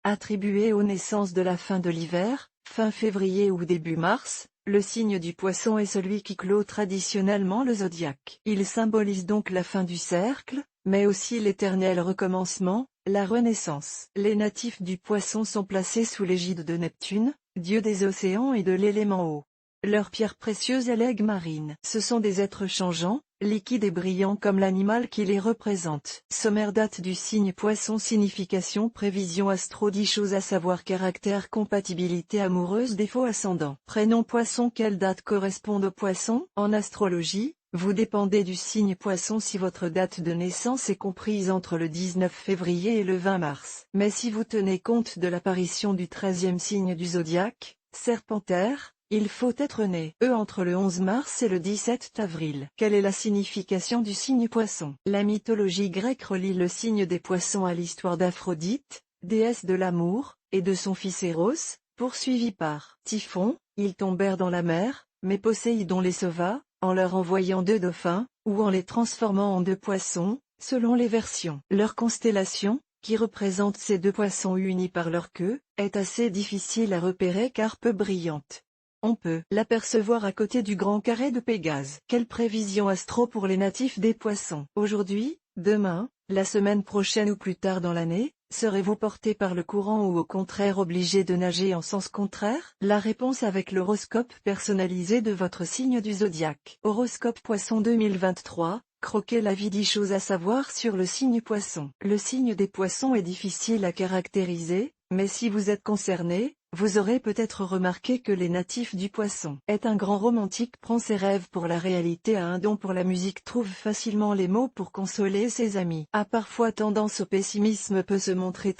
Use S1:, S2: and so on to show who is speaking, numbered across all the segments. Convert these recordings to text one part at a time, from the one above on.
S1: Attribué aux naissances de la fin de l'hiver, fin février ou début mars, le signe du Poisson est celui qui clôt traditionnellement le zodiaque. Il symbolise donc la fin du cercle, mais aussi l'éternel recommencement, la renaissance. Les natifs du Poisson sont placés sous l'égide de Neptune, dieu des océans et de l'élément eau. Leur pierre précieuse est l'aigue marine. Ce sont des êtres changeants, liquides et brillants comme l'animal qui les représente. Sommaire date du signe Poisson. Signification prévision astro 10 choses à savoir. Caractère compatibilité amoureuse défaut ascendant. Prénom Poisson. Quelle date correspond au Poisson? En astrologie, vous dépendez du signe Poisson si votre date de naissance est comprise entre le 19 février et le 20 mars. Mais si vous tenez compte de l'apparition du 13e signe du zodiaque, Serpentaire, il faut être né entre le 11 mars et le 17 avril. Quelle est la signification du signe Poisson? La mythologie grecque relie le signe des Poissons à l'histoire d'Aphrodite, déesse de l'amour, et de son fils Eros, poursuivi par Typhon. Ils tombèrent dans la mer, mais Poséidon les sauva, en leur envoyant 2 dauphins, ou en les transformant en 2 poissons, selon les versions. Leur constellation, qui représente ces 2 poissons unis par leur queue, est assez difficile à repérer car peu brillante. On peut l'apercevoir à côté du grand carré de Pégase. Quelle prévision astro pour les natifs des Poissons? Aujourd'hui, demain, la semaine prochaine ou plus tard dans l'année, serez-vous porté par le courant ou au contraire obligé de nager en sens contraire? La réponse avec l'horoscope personnalisé de votre signe du zodiaque. Horoscope Poisson 2023, croquez la vie. 10 choses à savoir sur le signe Poisson. Le signe des Poissons est difficile à caractériser, mais si vous êtes concerné, vous aurez peut-être remarqué que les natifs du Poisson est un grand romantique, prend ses rêves pour la réalité, a un don pour la musique, trouve facilement les mots pour consoler ses amis, a parfois tendance au pessimisme, peut se montrer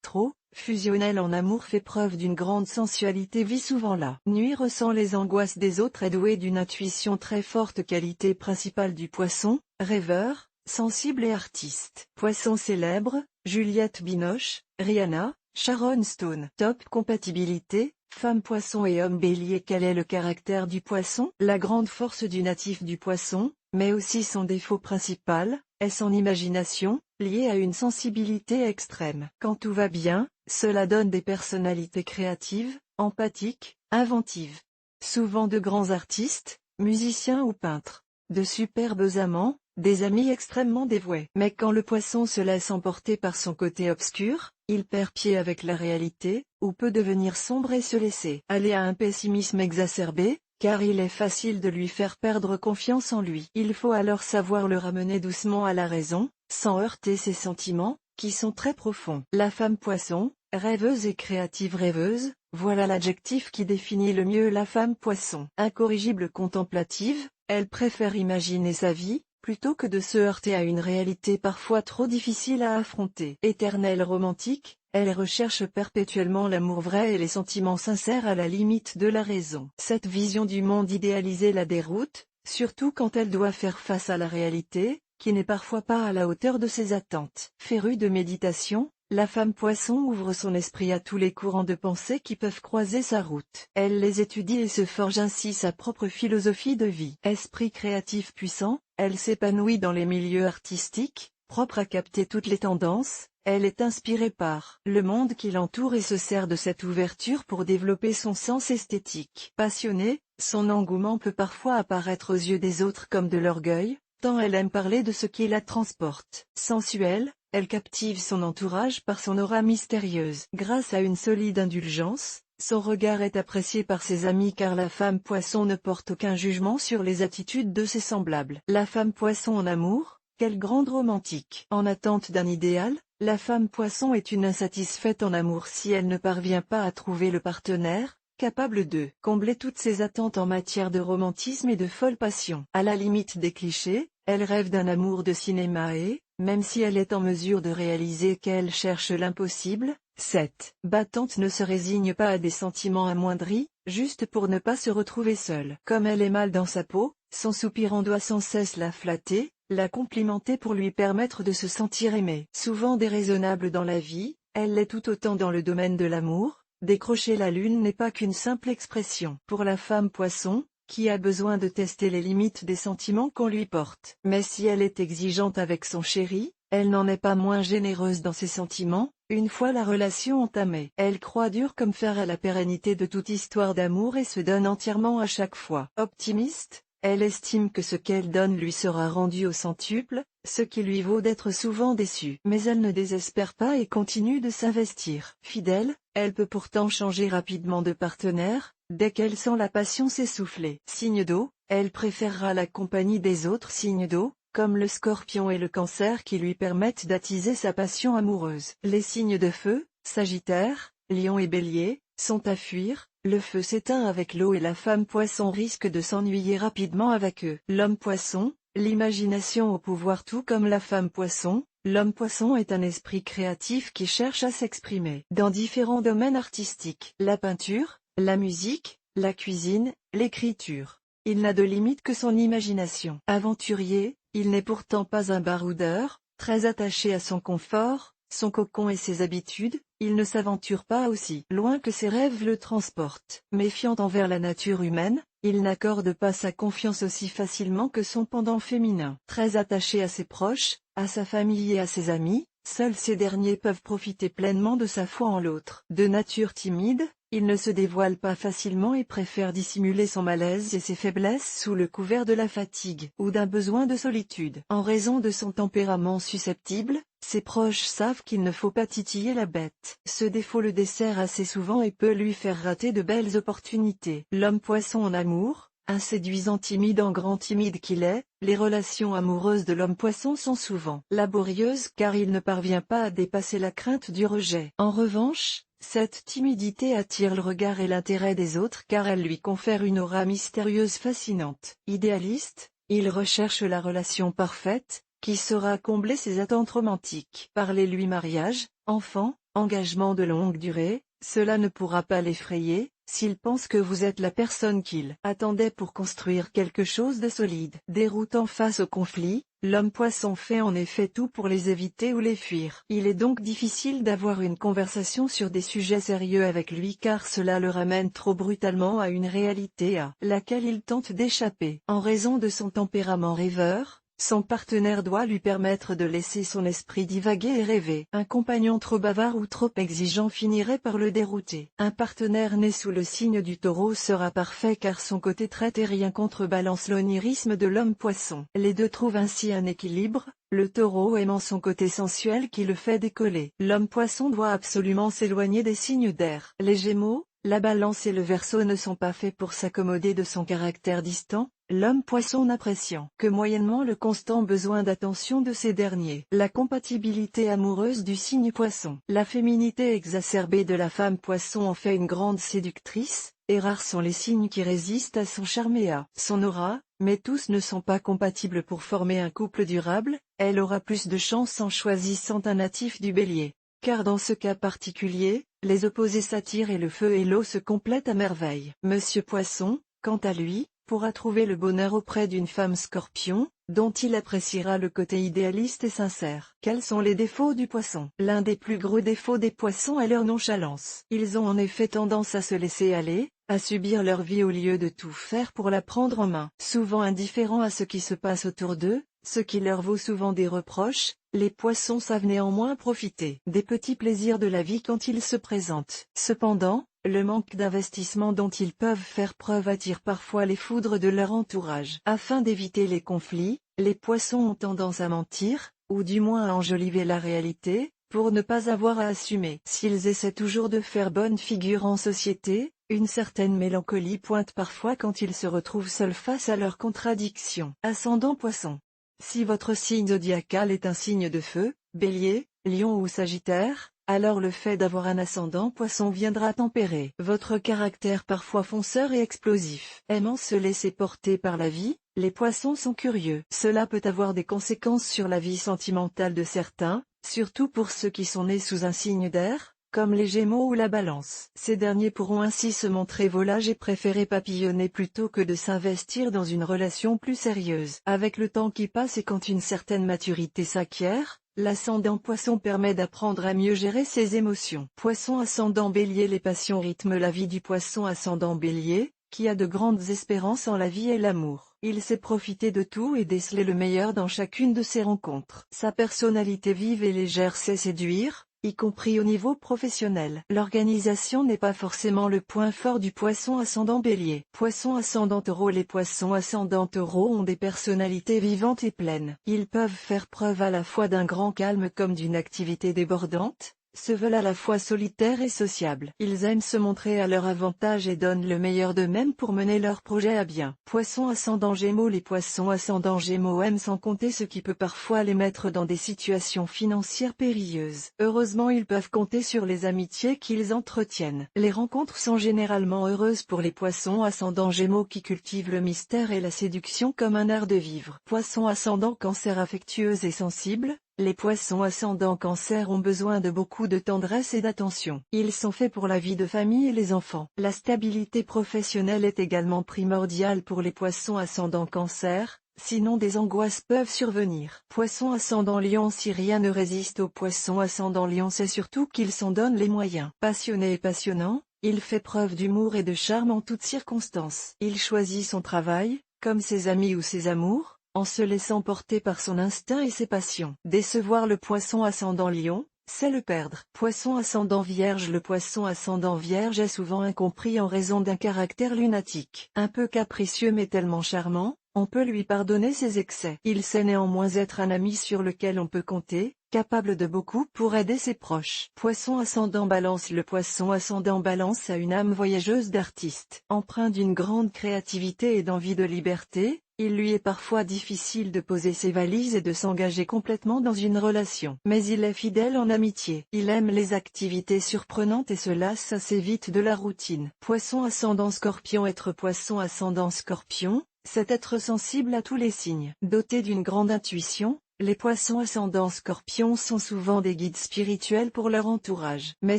S1: trop fusionnel en amour, fait preuve d'une grande sensualité, vit souvent la nuit, ressent les angoisses des autres, est doué d'une intuition très forte. Qualité principale du Poisson, rêveur, sensible et artiste. Poisson célèbre, Juliette Binoche, Rihanna, Sharon Stone. Top compatibilité, femme Poisson et homme Bélier. Quel est le caractère du Poisson? La grande force du natif du Poisson, mais aussi son défaut principal, est son imagination, liée à une sensibilité extrême. Quand tout va bien, cela donne des personnalités créatives, empathiques, inventives. Souvent de grands artistes, musiciens ou peintres. De superbes amants, des amis extrêmement dévoués. Mais quand le Poisson se laisse emporter par son côté obscur, il perd pied avec la réalité, ou peut devenir sombre et se laisser aller à un pessimisme exacerbé, car il est facile de lui faire perdre confiance en lui. Il faut alors savoir le ramener doucement à la raison, sans heurter ses sentiments, qui sont très profonds. La femme Poisson, rêveuse et créative. Rêveuse, voilà l'adjectif qui définit le mieux la femme Poisson. Incorrigible, contemplative, elle préfère imaginer sa vie, plutôt que de se heurter à une réalité parfois trop difficile à affronter. Éternelle romantique, elle recherche perpétuellement l'amour vrai et les sentiments sincères à la limite de la raison. Cette vision du monde idéalisé la déroute, surtout quand elle doit faire face à la réalité, qui n'est parfois pas à la hauteur de ses attentes. Férue de méditation, la femme Poisson ouvre son esprit à tous les courants de pensée qui peuvent croiser sa route. Elle les étudie et se forge ainsi sa propre philosophie de vie. Esprit créatif puissant, elle s'épanouit dans les milieux artistiques, propre à capter toutes les tendances. Elle est inspirée par le monde qui l'entoure et se sert de cette ouverture pour développer son sens esthétique. Passionnée, son engouement peut parfois apparaître aux yeux des autres comme de l'orgueil, tant elle aime parler de ce qui la transporte. Sensuelle, elle captive son entourage par son aura mystérieuse. Grâce à une solide indulgence, son regard est apprécié par ses amis car la femme Poisson ne porte aucun jugement sur les attitudes de ses semblables. La femme Poisson en amour, quelle grande romantique. En attente d'un idéal, la femme Poisson est une insatisfaite en amour si elle ne parvient pas à trouver le partenaire, capable de combler toutes ses attentes en matière de romantisme et de folle passion. À la limite des clichés, elle rêve d'un amour de cinéma et, même si elle est en mesure de réaliser qu'elle cherche l'impossible, cette battante ne se résigne pas à des sentiments amoindris, juste pour ne pas se retrouver seule. Comme elle est mal dans sa peau, son soupirant doit sans cesse la flatter, la complimenter pour lui permettre de se sentir aimée. Souvent déraisonnable dans la vie, elle l'est tout autant dans le domaine de l'amour. Décrocher la lune n'est pas qu'une simple expression. Pour la femme Poisson, qui a besoin de tester les limites des sentiments qu'on lui porte. Mais si elle est exigeante avec son chéri, elle n'en est pas moins généreuse dans ses sentiments, une fois la relation entamée. Elle croit dur comme fer à la pérennité de toute histoire d'amour et se donne entièrement à chaque fois. Optimiste, elle estime que ce qu'elle donne lui sera rendu au centuple, ce qui lui vaut d'être souvent déçue. Mais elle ne désespère pas et continue de s'investir. Fidèle, elle peut pourtant changer rapidement de partenaire, dès qu'elle sent la passion s'essouffler. Signe d'eau, elle préférera la compagnie des autres signes d'eau, comme le Scorpion et le Cancer qui lui permettent d'attiser sa passion amoureuse. Les signes de feu, Sagittaire, Lion et Bélier, sont à fuir, le feu s'éteint avec l'eau et la femme Poisson risque de s'ennuyer rapidement avec eux. L'homme Poisson, l'imagination au pouvoir tout comme la femme Poisson, l'homme Poisson est un esprit créatif qui cherche à s'exprimer dans différents domaines artistiques. La peinture, la musique, la cuisine, l'écriture. Il n'a de limite que son imagination. Aventurier, il n'est pourtant pas un baroudeur, très attaché à son confort, son cocon et ses habitudes, il ne s'aventure pas aussi loin que ses rêves le transportent. Méfiant envers la nature humaine, il n'accorde pas sa confiance aussi facilement que son pendant féminin. Très attaché à ses proches, à sa famille et à ses amis, seuls ces derniers peuvent profiter pleinement de sa foi en l'autre. De nature timide, il ne se dévoile pas facilement et préfère dissimuler son malaise et ses faiblesses sous le couvert de la fatigue ou d'un besoin de solitude. En raison de son tempérament susceptible, ses proches savent qu'il ne faut pas titiller la bête. Ce défaut le dessert assez souvent et peut lui faire rater de belles opportunités. L'homme Poisson en amour, un séduisant timide en grand timide qu'il est, les relations amoureuses de l'homme Poisson sont souvent laborieuses car il ne parvient pas à dépasser la crainte du rejet. En revanche, cette timidité attire le regard et l'intérêt des autres car elle lui confère une aura mystérieuse fascinante. Idéaliste, il recherche la relation parfaite, qui saura combler ses attentes romantiques. Parlez-lui mariage, enfant, engagement de longue durée, cela ne pourra pas l'effrayer, s'il pense que vous êtes la personne qu'il attendait pour construire quelque chose de solide. Déroutant face au conflit, l'homme Poisson fait en effet tout pour les éviter ou les fuir. Il est donc difficile d'avoir une conversation sur des sujets sérieux avec lui car cela le ramène trop brutalement à une réalité à laquelle il tente d'échapper. En raison de son tempérament rêveur, son partenaire doit lui permettre de laisser son esprit divaguer et rêver. Un compagnon trop bavard ou trop exigeant finirait par le dérouter. Un partenaire né sous le signe du Taureau sera parfait car son côté très terrien contrebalance l'onirisme de l'homme Poisson. Les deux trouvent ainsi un équilibre, le Taureau aimant son côté sensuel qui le fait décoller. L'homme Poisson doit absolument s'éloigner des signes d'air. Les Gémeaux, la Balance et le Verseau ne sont pas faits pour s'accommoder de son caractère distant, l'homme Poisson n'appréciant que moyennement le constant besoin d'attention de ces derniers. La compatibilité amoureuse du signe Poisson. La féminité exacerbée de la femme Poisson en fait une grande séductrice, et rares sont les signes qui résistent à son charme et à son aura, mais tous ne sont pas compatibles pour former un couple durable, elle aura plus de chance en choisissant un natif du Bélier. Car dans ce cas particulier, les opposés s'attirent et le feu et l'eau se complètent à merveille. Monsieur Poisson, quant à lui, pourra trouver le bonheur auprès d'une femme Scorpion, dont il appréciera le côté idéaliste et sincère. Quels sont les défauts du Poisson? L'un des plus gros défauts des Poissons est leur nonchalance. Ils ont en effet tendance à se laisser aller, à subir leur vie au lieu de tout faire pour la prendre en main. Souvent indifférents à ce qui se passe autour d'eux, ce qui leur vaut souvent des reproches, les Poissons savent néanmoins profiter des petits plaisirs de la vie quand ils se présentent. Cependant, le manque d'investissement dont ils peuvent faire preuve attire parfois les foudres de leur entourage. Afin d'éviter les conflits, les Poissons ont tendance à mentir, ou du moins à enjoliver la réalité, pour ne pas avoir à assumer. S'ils essaient toujours de faire bonne figure en société, une certaine mélancolie pointe parfois quand ils se retrouvent seuls face à leurs contradictions. Ascendant Poisson. Si votre signe zodiacal est un signe de feu, Bélier, Lion ou Sagittaire, alors le fait d'avoir un ascendant Poisson viendra tempérer votre caractère parfois fonceur et explosif. Aimant se laisser porter par la vie, les Poissons sont curieux. Cela peut avoir des conséquences sur la vie sentimentale de certains, surtout pour ceux qui sont nés sous un signe d'air, comme les Gémeaux ou la Balance. Ces derniers pourront ainsi se montrer volages et préférer papillonner plutôt que de s'investir dans une relation plus sérieuse. Avec le temps qui passe et quand une certaine maturité s'acquiert, l'ascendant Poisson permet d'apprendre à mieux gérer ses émotions. Poisson ascendant Bélier. Les passions rythment la vie du Poisson ascendant Bélier, qui a de grandes espérances en la vie et l'amour. Il sait profiter de tout et déceler le meilleur dans chacune de ses rencontres. Sa personnalité vive et légère sait séduire, y compris au niveau professionnel. L'organisation n'est pas forcément le point fort du poisson ascendant Bélier. Poisson ascendant Taureau. Les poissons ascendant Taureau ont des personnalités vivantes et pleines. Ils peuvent faire preuve à la fois d'un grand calme comme d'une activité débordante, se veulent à la fois solitaires et sociables. Ils aiment se montrer à leur avantage et donnent le meilleur d'eux-mêmes pour mener leurs projets à bien. Poissons ascendant Gémeaux. Les poissons ascendant Gémeaux aiment sans compter ce qui peut parfois les mettre dans des situations financières périlleuses. Heureusement, ils peuvent compter sur les amitiés qu'ils entretiennent. Les rencontres sont généralement heureuses pour les poissons ascendant Gémeaux qui cultivent le mystère et la séduction comme un art de vivre. Poissons ascendant Cancer. Affectueux et sensibles, les poissons ascendant Cancer ont besoin de beaucoup de tendresse et d'attention. Ils sont faits pour la vie de famille et les enfants. La stabilité professionnelle est également primordiale pour les poissons ascendant Cancer, sinon des angoisses peuvent survenir. Poissons ascendant Lion. Si rien ne résiste aux poissons ascendant Lion, c'est surtout qu'ils s'en donnent les moyens. Passionné et passionnant, il fait preuve d'humour et de charme en toutes circonstances. Il choisit son travail, comme ses amis ou ses amours, en se laissant porter par son instinct et ses passions. Décevoir le poisson ascendant Lion, c'est le perdre. Poisson ascendant Vierge. Le poisson ascendant Vierge est souvent incompris en raison d'un caractère lunatique. Un peu capricieux mais tellement charmant, on peut lui pardonner ses excès. Il sait néanmoins être un ami sur lequel on peut compter, capable de beaucoup pour aider ses proches. Poisson ascendant Balance. Le poisson ascendant Balance a une âme voyageuse d'artiste. Empreint d'une grande créativité et d'envie de liberté, il lui est parfois difficile de poser ses valises et de s'engager complètement dans une relation. Mais il est fidèle en amitié. Il aime les activités surprenantes et se lasse assez vite de la routine. Poisson ascendant Scorpion. Être poisson ascendant Scorpion, c'est être sensible à tous les signes. Doté d'une grande intuition, les poissons ascendant Scorpion sont souvent des guides spirituels pour leur entourage. Mais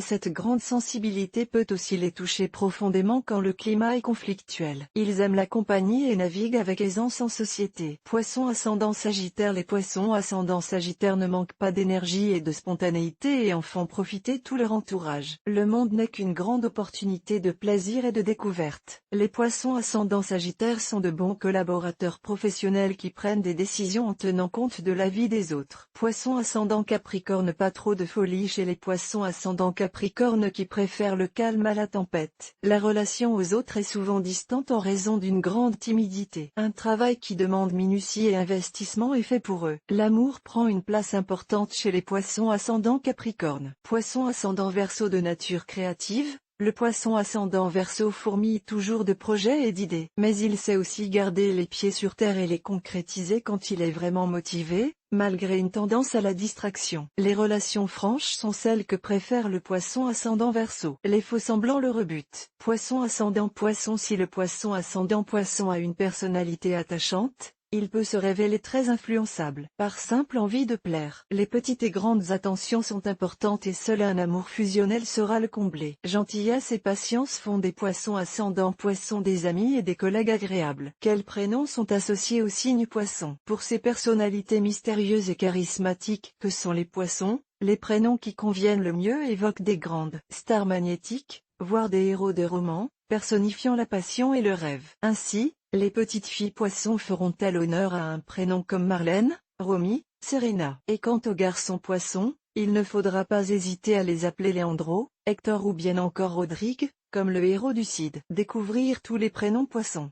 S1: cette grande sensibilité peut aussi les toucher profondément quand le climat est conflictuel. Ils aiment la compagnie et naviguent avec aisance en société. Poissons ascendant Sagittaire. Les poissons ascendant Sagittaire ne manquent pas d'énergie et de spontanéité et en font profiter tout leur entourage. Le monde n'est qu'une grande opportunité de plaisir et de découverte. Les poissons ascendant Sagittaire sont de bons collaborateurs professionnels qui prennent des décisions en tenant compte de la vie des autres. Poisson ascendant Capricorne. Pas trop de folie chez les poissons ascendant Capricorne qui préfèrent le calme à la tempête. La relation aux autres est souvent distante en raison d'une grande timidité. Un travail qui demande minutie et investissement est fait pour eux. L'amour prend une place importante chez les poissons ascendant Capricorne. Poisson ascendant Verseau. De nature créative, le poisson ascendant Verseau fourmille toujours de projets et d'idées. Mais il sait aussi garder les pieds sur terre et les concrétiser quand il est vraiment motivé, malgré une tendance à la distraction. Les relations franches sont celles que préfère le poisson ascendant Verseau. Les faux-semblants le rebutent. Poisson ascendant Poisson. Si le poisson ascendant Poisson a une personnalité attachante, il peut se révéler très influençable, par simple envie de plaire. Les petites et grandes attentions sont importantes et seul un amour fusionnel saura le combler. Gentillesse et patience font des poissons ascendant Poisson des amis et des collègues agréables. Quels prénoms sont associés au signe Poisson? Pour ces personnalités mystérieuses et charismatiques que sont les poissons, les prénoms qui conviennent le mieux évoquent des grandes stars magnétiques, voire des héros de romans, personnifiant la passion et le rêve. Ainsi, les petites filles poissons feront-elles honneur à un prénom comme Marlène, Romy, Serena? Et quant aux garçons poissons, il ne faudra pas hésiter à les appeler Leandro, Hector ou bien encore Rodrigue, comme le héros du Cid. Découvrir tous les prénoms poissons.